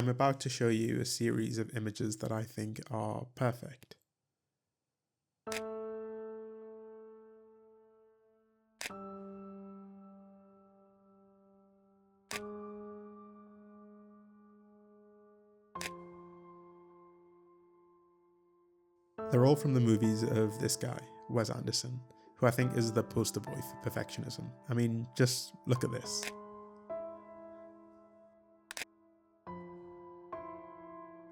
I'm about to show you a series of images that I think are perfect. They're all from the movies of this guy, Wes Anderson, who I think is the poster boy for perfectionism. I mean, just look at this.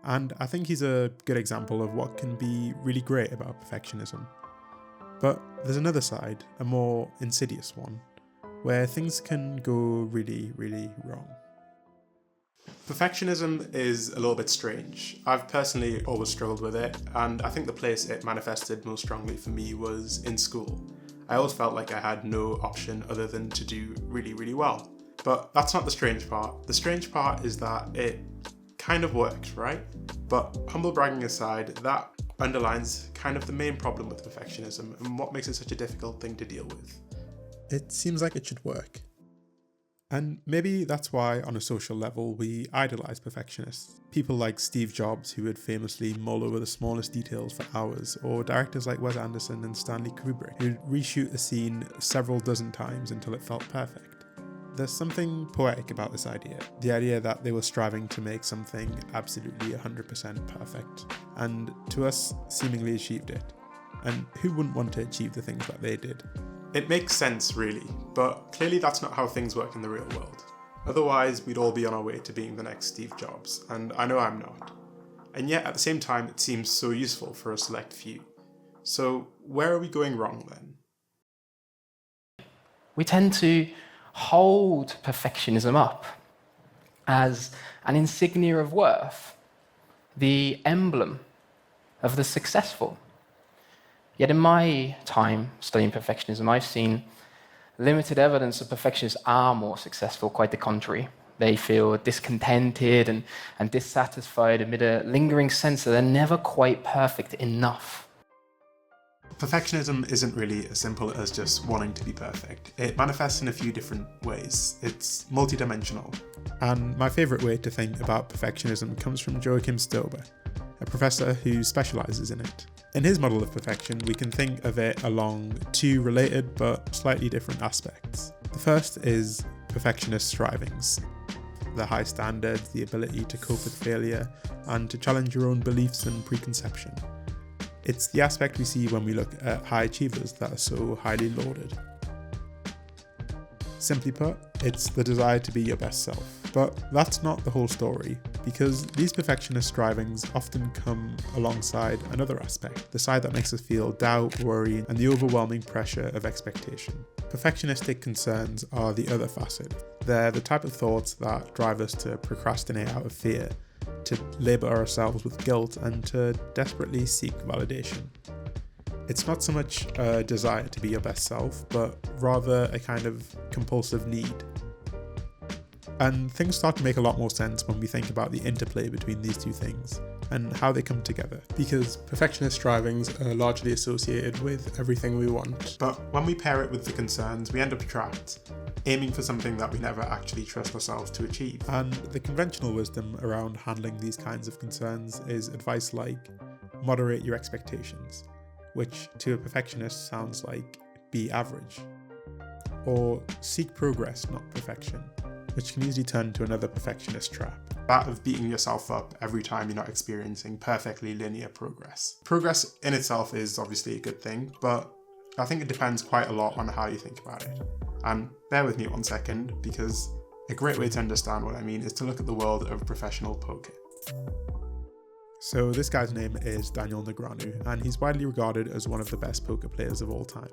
And I think he's a good example of what can be really great about perfectionism. But there's another side, a more insidious one, where things can go really, really wrong. Perfectionism is a little bit strange. I've personally always struggled with it, and I think the place it manifested most strongly for me was in school. I always felt like I had no option other than to do really, really well. But that's not the strange part. The strange part is that it kind of worked, right? But humble bragging aside, that underlines kind of the main problem with perfectionism and what makes it such a difficult thing to deal with. It seems like it should work. And maybe that's why, on a social level, we idolize perfectionists. People like Steve Jobs, who would famously mull over the smallest details for hours, or directors like Wes Anderson and Stanley Kubrick, who'd reshoot a scene several dozen times until it felt perfect. There's something poetic about this idea, the idea that they were striving to make something absolutely 100% perfect, and to us, seemingly achieved it. And who wouldn't want to achieve the things that they did? It makes sense, really, but clearly that's not how things work in the real world. Otherwise, we'd all be on our way to being the next Steve Jobs, and I know I'm not. And yet, at the same time, it seems so useful for a select few. So, where are we going wrong then? We tend to hold perfectionism up as an insignia of worth, the emblem of the successful. Yet in my time studying perfectionism, I've seen limited evidence that perfectionists are more successful, quite the contrary. They feel discontented and dissatisfied amid a lingering sense that they're never quite perfect enough. Perfectionism isn't really as simple as just wanting to be perfect. It manifests in a few different ways. It's multidimensional. And my favourite way to think about perfectionism comes from Joachim Stoeber, a professor who specialises in it. In his model of perfection, we can think of it along two related but slightly different aspects. The first is perfectionist strivings, the high standards, the ability to cope with failure, and to challenge your own beliefs and preconception. It's the aspect we see when we look at high achievers that are so highly lauded. Simply put, it's the desire to be your best self. But that's not the whole story, because these perfectionist strivings often come alongside another aspect, the side that makes us feel doubt, worry, and the overwhelming pressure of expectation. Perfectionistic concerns are the other facet. They're the type of thoughts that drive us to procrastinate out of fear, to label ourselves with guilt, and to desperately seek validation. It's not so much a desire to be your best self, but rather a kind of compulsive need. And things start to make a lot more sense when we think about the interplay between these two things and how they come together, because perfectionist strivings are largely associated with everything we want. But when we pair it with the concerns, we end up trapped, aiming for something that we never actually trust ourselves to achieve. And the conventional wisdom around handling these kinds of concerns is advice like moderate your expectations, which to a perfectionist sounds like be average, or seek progress, not perfection, which can easily turn to another perfectionist trap, that of beating yourself up every time you're not experiencing perfectly linear progress. Progress in itself is obviously a good thing, but I think it depends quite a lot on how you think about it. And bear with me 1 second, because a great way to understand what I mean is to look at the world of professional poker. So this guy's name is Daniel Negreanu, and he's widely regarded as one of the best poker players of all time.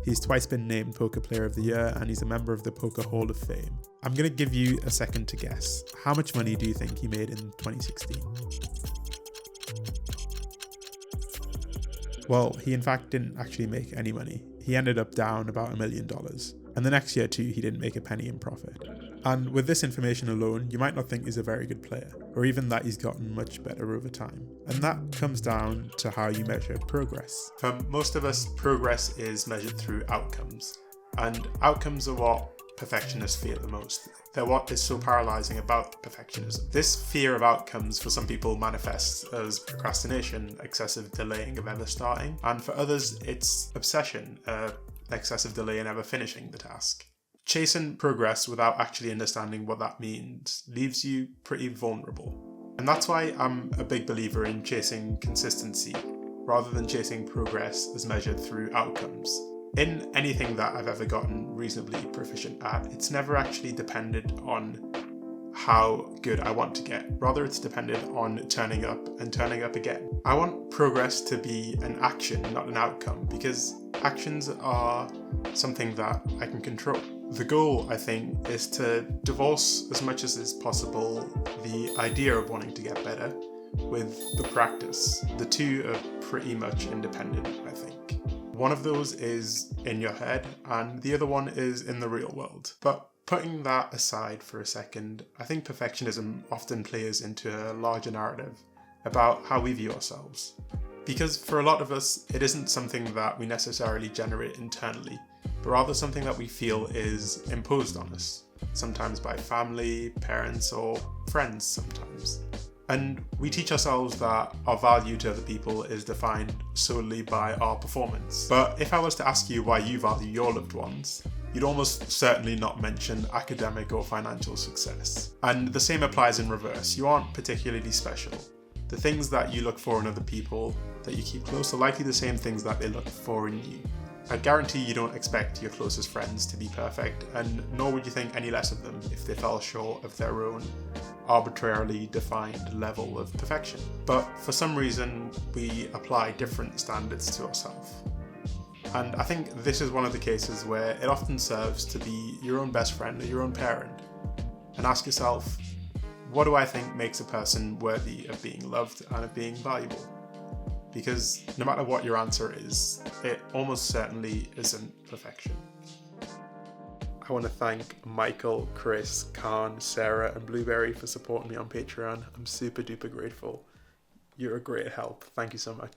He's twice been named Poker Player of the Year, and he's a member of the Poker Hall of Fame. I'm going to give you a second to guess. How much money do you think he made in 2016? Well, he in fact didn't actually make any money. He ended up down about $1 million. And the next year too, he didn't make a penny in profit. And with this information alone, you might not think he's a very good player, or even that he's gotten much better over time. And that comes down to how you measure progress. For most of us, progress is measured through outcomes. And outcomes are what perfectionists fear the most. They're what is so paralyzing about perfectionism. This fear of outcomes for some people manifests as procrastination, excessive delaying of ever starting, and for others it's obsession, excessive delay in ever finishing the task. Chasing progress without actually understanding what that means leaves you pretty vulnerable. And that's why I'm a big believer in chasing consistency rather than chasing progress as measured through outcomes. In anything that I've ever gotten reasonably proficient at, it's never actually depended on how good I want to get. Rather, it's depended on turning up and turning up again. I want progress to be an action, not an outcome, because actions are something that I can control. The goal, I think, is to divorce as much as is possible the idea of wanting to get better with the practice. The two are pretty much independent, I think. One of those is in your head, and the other one is in the real world. But putting that aside for a second, I think perfectionism often plays into a larger narrative about how we view ourselves. Because for a lot of us, it isn't something that we necessarily generate internally, but rather something that we feel is imposed on us, sometimes by family, parents, or friends sometimes. And we teach ourselves that our value to other people is defined solely by our performance. But if I was to ask you why you value your loved ones, you'd almost certainly not mention academic or financial success. And the same applies in reverse. You aren't particularly special. The things that you look for in other people that you keep close are likely the same things that they look for in you. I guarantee you don't expect your closest friends to be perfect, and nor would you think any less of them if they fell short of their own arbitrarily defined level of perfection. But for some reason, we apply different standards to ourselves. And I think this is one of the cases where it often serves to be your own best friend or your own parent, and ask yourself, what do I think makes a person worthy of being loved and of being valuable? Because no matter what your answer is, it almost certainly isn't perfection. I want to thank Michael, Chris, Khan, Sarah, and Blueberry for supporting me on Patreon. I'm super duper grateful. You're a great help. Thank you so much.